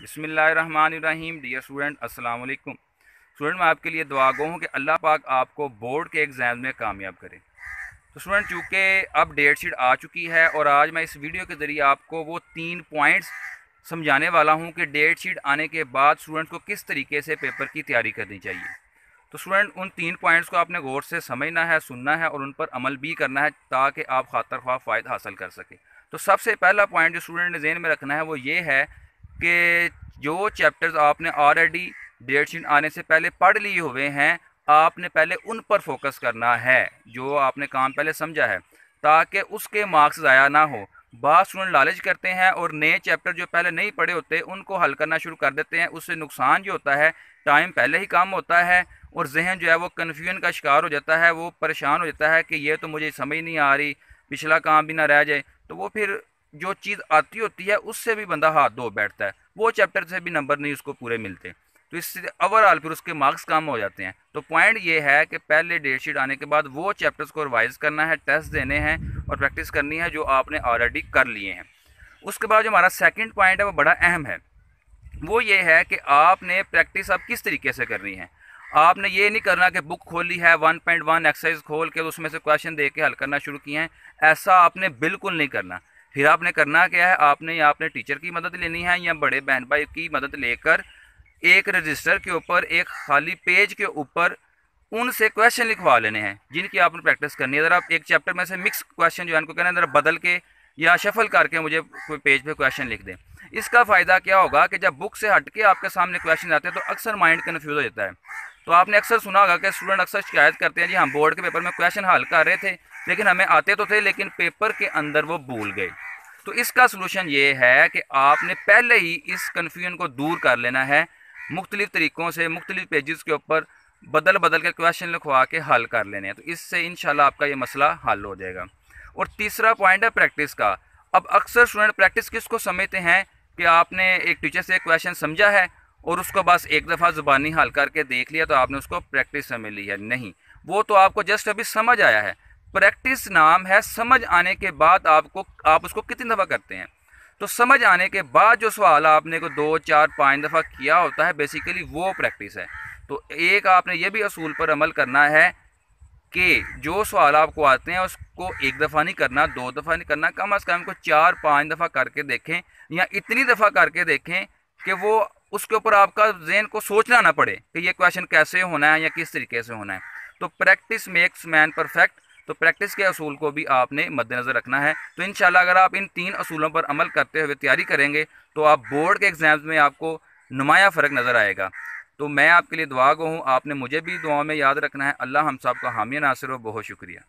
बिस्मिल्लाहिर्रहमानिर्रहीम। Dear student, अस्सलाम वालेकुम। स्टूडेंट, मैं आपके लिए दुआ गो हूँ कि अल्लाह पाक आपको बोर्ड के एग्ज़ाम में कामयाब करे। तो स्टूडेंट, चूँकि अब डेट शीट आ चुकी है और आज मैं इस वीडियो के ज़रिए आपको वो 3 पॉइंट्स समझाने वाला हूँ कि डेट शीट आने के बाद स्टूडेंट को किस तरीके से पेपर की तैयारी करनी चाहिए। तो स्टूडेंट, उन 3 पॉइंट्स को आपने गौर से समझना है, सुनना है और उन पर अमल भी करना है ताकि आप खातर ख्वाह फ़ायदा हासिल कर सकें। तो सबसे पहला पॉइंट जो स्टूडेंट ने ज़हन में रखना है वो ये है कि जो चैप्टर्स आपने ऑलरेडी डेट शीट आने से पहले पढ़ लिए हुए हैं, आपने पहले उन पर फोकस करना है, जो आपने काम पहले समझा है, ताकि उसके मार्क्स ज़ाया ना हो। बाद स्टूडेंट लालच करते हैं और नए चैप्टर जो पहले नहीं पढ़े होते उनको हल करना शुरू कर देते हैं। उससे नुकसान जो होता है, टाइम पहले ही कम होता है और जहन जो है वो कन्फ्यूजन का शिकार हो जाता है, वो परेशान हो जाता है कि ये तो मुझे समझ नहीं आ रही, पिछला काम भी ना रह जाए। तो वो फिर जो चीज़ आती होती है उससे भी बंदा हाथ धो बैठता है, वो चैप्टर से भी नंबर नहीं उसको पूरे मिलते। तो इससे ओवरऑल फिर उसके मार्क्स कम हो जाते हैं। तो पॉइंट ये है कि पहले डेट शीट आने के बाद वो चैप्टर्स को रिवाइज करना है, टेस्ट देने हैं और प्रैक्टिस करनी है जो आपने ऑलरेडी कर लिए हैं। उसके बाद जो हमारा सेकंड पॉइंट है वो बड़ा अहम है। वो ये है कि आपने प्रैक्टिस अब किस तरीके से करनी है। आपने ये नहीं करना कि बुक खोली है 1.1 एक्सरसाइज खोल के उसमें से क्वेश्चन दे के हल करना शुरू किए हैं, ऐसा आपने बिल्कुल नहीं करना। फिर आपने करना क्या है, आपने या अपने टीचर की मदद लेनी है या बड़े बहन भाई की मदद लेकर एक रजिस्टर के ऊपर, एक खाली पेज के ऊपर उनसे क्वेश्चन लिखवा लेने हैं जिनकी आपने प्रैक्टिस करनी है। अगर आप एक चैप्टर में से मिक्स क्वेश्चन जो है उनको कहना है ज़रा बदल के या शफल करके मुझे कोई पेज पे क्वेश्चन लिख दें। इसका फ़ायदा क्या होगा कि जब बुक से हट के आपके सामने क्वेश्चन आते हैं तो अक्सर माइंड कन्फ्यूज हो जाता है। तो आपने अक्सर सुना होगा कि स्टूडेंट अक्सर शिकायत करते हैं, जी हम बोर्ड के पेपर में क्वेश्चन हल कर रहे थे लेकिन हमें आते तो थे लेकिन पेपर के अंदर वो भूल गए। तो इसका सलूशन ये है कि आपने पहले ही इस कन्फ्यूजन को दूर कर लेना है, मुख्तलिफ तरीक़ों से मुख्तलिफ पेजेस के ऊपर बदल बदल के क्वेश्चन लिखवा के हल कर लेने हैं। तो इससे इंशाल्लाह आपका ये मसला हल हो जाएगा। और तीसरा पॉइंट है प्रैक्टिस का। अब अक्सर स्टूडेंट प्रैक्टिस किसको समझते हैं कि आपने एक टीचर से क्वेश्चन समझा है और उसको बस एक दफ़ा ज़ुबानी हल करके देख लिया तो आपने उसको प्रैक्टिस समझ ली है। नहीं, वो तो आपको जस्ट अभी समझ आया है। प्रैक्टिस नाम है समझ आने के बाद आप उसको कितनी दफ़ा करते हैं। तो समझ आने के बाद जो सवाल आपने को 2, 4, 5 दफ़ा किया होता है, बेसिकली वो प्रैक्टिस है। तो एक आपने ये भी असूल पर अमल करना है कि जो सवाल आपको आते हैं उसको एक दफ़ा नहीं करना, 2 दफ़ा नहीं करना, कम अज़ कम को 4-5 दफ़ा करके देखें या इतनी दफ़ा करके देखें कि वो उसके ऊपर आपका ज़हन को सोचना ना पड़े कि ये क्वेश्चन कैसे होना है या किस तरीके से होना है। तो प्रैक्टिस मेक्स मैन परफेक्ट। तो प्रैक्टिस के असूल को भी आपने मद्देनज़र रखना है। तो इंशाल्लाह अगर आप इन 3 असूलों पर अमल करते हुए तैयारी करेंगे तो आप बोर्ड के एग्ज़ाम्स में आपको नुमाया फ़र्क नज़र आएगा। तो मैं आपके लिए दुआ गो हूँ, आपने मुझे भी दुआ में याद रखना है। अल्लाह हम सब का हामी नासिर हो। बहुत शुक्रिया।